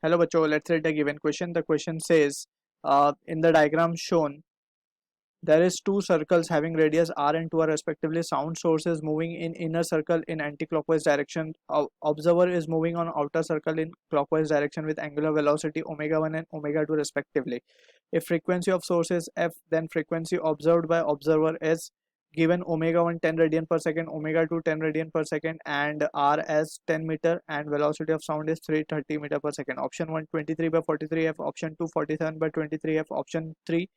Hello, bachcho. Let's read a given question. The question says, in the diagram shown, there is two circles having radius r and 2 are respectively. Sound source is moving in inner circle in anti-clockwise direction. Observer is moving on outer circle in clockwise direction with angular velocity omega 1 and omega 2 respectively. If frequency of source is f, then frequency observed by observer is given omega 1 10 radian per second, omega 2 10 radian per second, and r as 10 meter, and velocity of sound is 330 meter per second. Option 1 23 by 43 f, option 2 47 by 23 f, option 3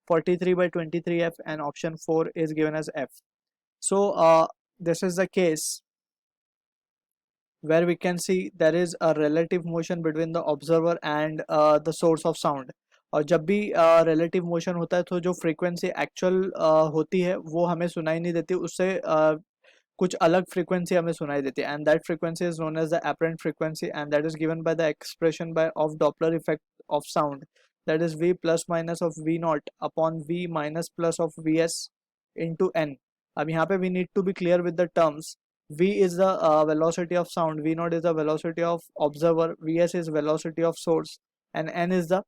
43 by 23 f, and option 4 is given as f. So this is the case where we can see there is a relative motion between the observer and the source of sound. और जब भी relative motion होता है तो जो frequency actual होती है वो हमें सुनाई नहीं देती, उससे कुछ अलग frequency हमें सुनाई देती है, and that frequency is known as the apparent frequency, and that is given by the expression by of Doppler effect of sound, that is v plus minus of v naught upon v minus plus of vs into n. अब यहाँ पे we need to be clear with the terms. v is the velocity of sound, v naught is the velocity of observer, vs is velocity of source, and n is the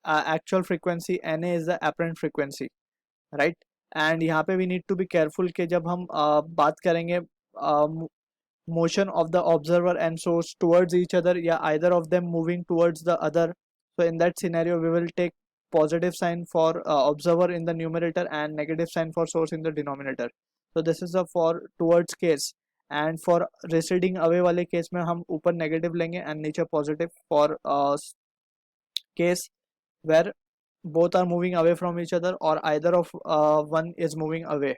actual frequency, na is the apparent frequency, right? And यहाँ पे we need to be careful कि जब हम बात करेंगे motion of the observer and source towards each other, या either of them moving towards the other, so in that scenario we will take positive sign for observer in the numerator and negative sign for source in the denominator. So this is a for towards case, and for receding away वाले case में हम ऊपर negative लेंगे and नीचे positive for case where both are moving away from each other or either of one is moving away,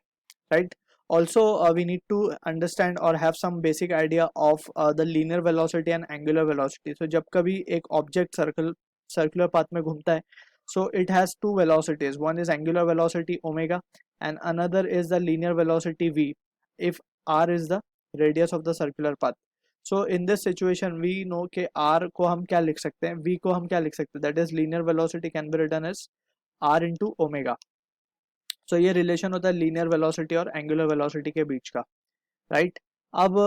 right? Also we need to understand or have some basic idea of the linear velocity and angular velocity. So जब कभी एक object circular path में घूमता है, so it has two velocities. One is angular velocity omega and another is the linear velocity v, if r is the radius of the circular path. So in this situation we know कि r को हम क्या लिख सकते हैं, v को हम क्या लिख सकते हैं, that is linear velocity can be written as r into omega. So ये रिलेशन होता है लीनियर वेलोसिटी और एंगुलर वेलोसिटी के बीच का, राइट? अब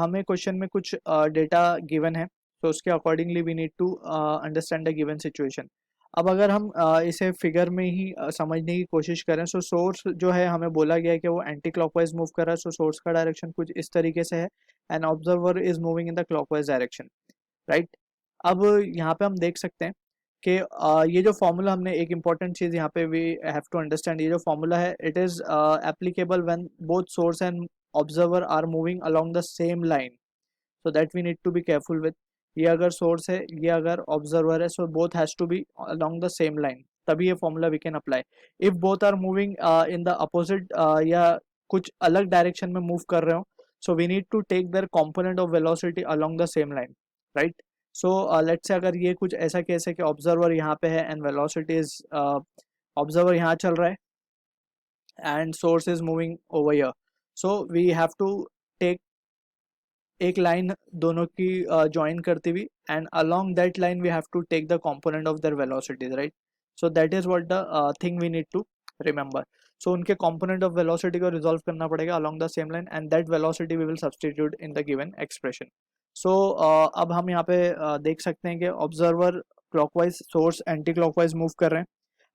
हमें क्वेश्चन में कुछ डेटा गिवन है, तो उसके accordingly we need to understand the given situation. अब अगर हम इसे फिगर में ही समझने की कोशिश करें, सो सोर्स जो है हमें बोला गया है कि वो एंटी क्लॉकवाइज मूव कर रहा है, सो सोर्स का डायरेक्शन कुछ इस तरीके से है and observer is moving in the clockwise direction, right? अब यहाँ पे हम देख सकते हैं कि ये जो फॉर्मूला, हमने एक इंपॉर्टेंट चीज़ यहाँ पे वी हैव टू अंडरस्टैंड, ये जो फॉर्मूला है it is applicable when both source and observer are moving along the same line, so that we need to be careful with. ये अगर सोर्स है, ये अगर ऑब्जर्वर है, so both has to be along the same line, तभी ये formula we can apply. If both are moving in the opposite या कुछ अलग डायरेक्शन में मूव कर रहे हो, so we need to take there component of velocity along the same line, right? So let's say अगर ये कुछ ऐसा केस है कि ऑब्जर्वर यहाँ पे है एंड वेलोसिटी इज, ऑब्जर्वर यहाँ चल रहा है and source is moving over here, so we have to take एक लाइन दोनों की ज्वाइन करती हुई and along that line we have to take the component of their velocities, right? So that is what the thing we need to remember. So उनके component of velocity को resolve करना पड़ेगा along the same line and that velocity we will substitute in the given expression. सो अब हम यहाँ पे देख सकते हैं कि observer clockwise, source anti clockwise move कर रहे हैं.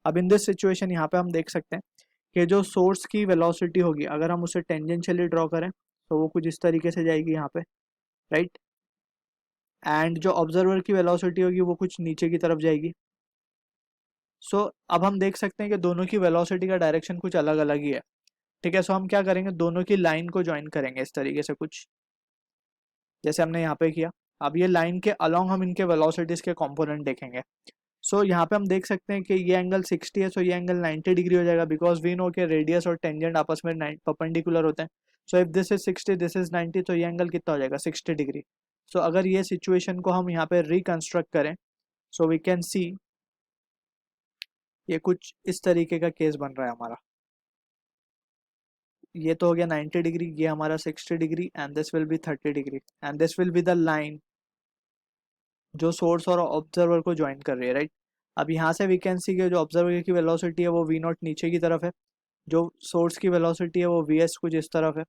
अब इन दिस सिचुएशन यहाँ पे हम देख सकते हैं कि जो सोर्स की वेलोसिटी होगी, अगर हम उसे टेंजेंशियली ड्रॉ करें तो वो कुछ इस तरीके से जाएगी यहाँ पे, राइट? एंड जो ऑब्जर्वर की वेलोसिटी होगी वो कुछ नीचे की तरफ जाएगी. सो अब हम देख सकते हैं कि दोनों की वेलोसिटी का डायरेक्शन कुछ अलग अलग ही है, ठीक है? सो हम क्या करेंगे, दोनों की लाइन को ज्वाइन करेंगे इस तरीके से, कुछ जैसे हमने यहाँ पे किया. अब ये लाइन के अलोंग हम इनके वेलोसिटीज के कंपोनेंट देखेंगे. सो यहाँ पे हम देख सकते हैं कि ये एंगल 60 है, सो ये एंगल 90 डिग्री हो जाएगा, बिकॉज वी नो के रेडियस और टेंजेंट आपस में परपेंडिकुलर होते हैं. So if this is 60, this is 90, तो ये एंगल कितना हो जाएगा, 60 डिग्री. सो अगर ये सिचुएशन को हम यहाँ पे रिकंस्ट्रक्ट करें, सो वी कैन सी ये कुछ इस तरीके का केस बन रहा है हमारा. ये तो हो गया 90 डिग्री, ये हमारा 60 degree and this will B 30 degree and this will be the line जो सोर्स और ऑब्जर्वर को ज्वाइन कर रही है, राइट? अब यहाँ से वी कैन सी कि जो ऑब्जर्वर की वेलोसिटी है वो वी नॉट नीचे की तरफ है, जो सोर्स की वेलोसिटी है वो वी एस कुछ इस तरफ है.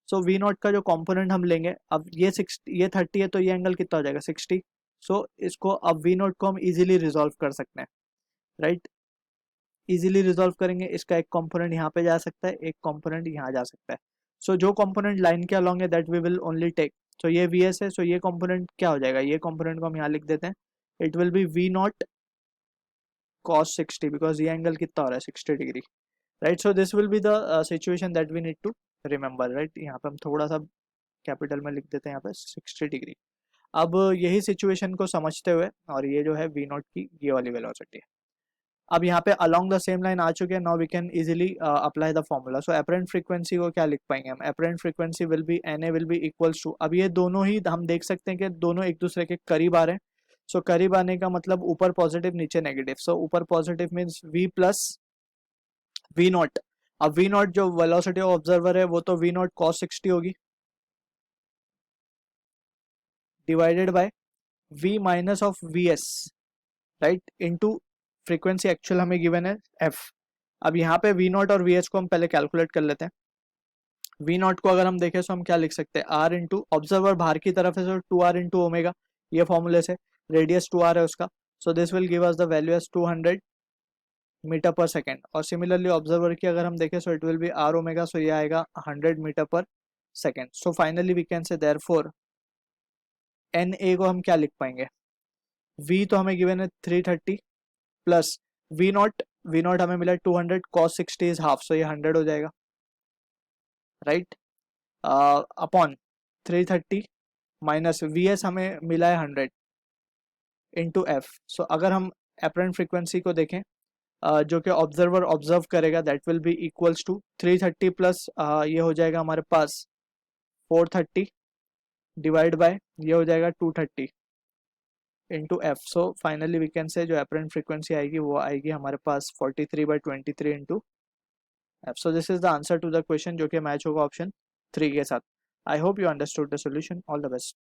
सो वी नॉट का जो कंपोनेंट हम लेंगे, अब ये 30 है तो ये एंगल कितना हो जाएगा, 60. सो इसको अब वी नॉट को हम इजीली रिजॉल्व कर सकते हैं, राइट। इजीली रिजॉल्व करेंगे, इसका एक कंपोनेंट यहाँ पे जा सकता है, एक कंपोनेंट यहाँ जा सकता है। सो जो कंपोनेंट लाइन के अलॉन्ग है that we will only take. So ये वी एस है, सो ये कंपोनेंट क्या हो जाएगा, ये कंपोनेंट को हम यहाँ लिख देते हैं, it will be v not cos 60 because ये एंगल कितना हो रहा है 60 degree, right. So this will be the situation that we need to remember, right. यहाँ पे हम थोड़ा सा कैपिटल में लिख देते हैं यहाँ पे 60 डिग्री। अब यही सिचुएशन को समझते हुए, और ये जो है वी नॉट की ये वाली वेलोसिटी है, अब यहाँ पे अलोंग द सेम लाइन आ चुके हैं। Now we can easily apply the formula. So apparent frequency को क्या लिख पाएंगे हम, apparent frequency will be n a will be equals to, अब ये दोनों ही हम देख सकते हैं कि दोनों एक दूसरे के करीब आ रहे हैं। सो करीब आने का मतलब ऊपर पॉजिटिव नीचे नेगेटिव, सो ऊपर positive means v plus v not. अब वी नॉट जो वेलोसिटी ऑफ ऑब्जर्वर है वो तो वी नॉट कॉस 60 होगी divided by v minus of v s, right, into frequency actual हमें गिवन है एफ। अब यहाँ पे वी नॉट और वी एच को हम पहले कैलकुलेट कर लेते हैं। वी नॉट को अगर हम देखें तो हम क्या लिख सकते हैं, आर इंटू ऑब्जर्वर बाहर की तरफ है, सो 2r इंटू ओमेगा, ये फॉर्मूले से रेडियस 2r है उसका। So this will give us the value as 200 metre per second. और सिमिलरली ऑब्जर्वर की अगर हम देखें so it will be R omega, so ये आएगा 100 metre per second. So finally we can say therefore N A को हम क्या लिख पाएंगे, वी तो हमें गिवन है 330 प्लस वी नॉट हमें मिला 200 cos 60 इज हाफ, सो ये 100 हो जाएगा, right, upon 330 minus V S हमें मिला है 100 इंटू एफ। सो अगर हम एपरेंट फ्रीक्वेंसी को देखें जो कि ऑब्जर्वर ऑब्जर्व करेगा that will be equals to 330 plus ये हो जाएगा हमारे पास 430 डिवाइड बाय ये हो जाएगा 230 into f. So finally we can say जो एपरेंट फ्रीक्वेंसी आएगी वो आएगी हमारे पास 43/23 into f. So this is the answer to the question जो कि मैच होगा ऑप्शन 3 के साथ। I hope you understood the solution. All the best.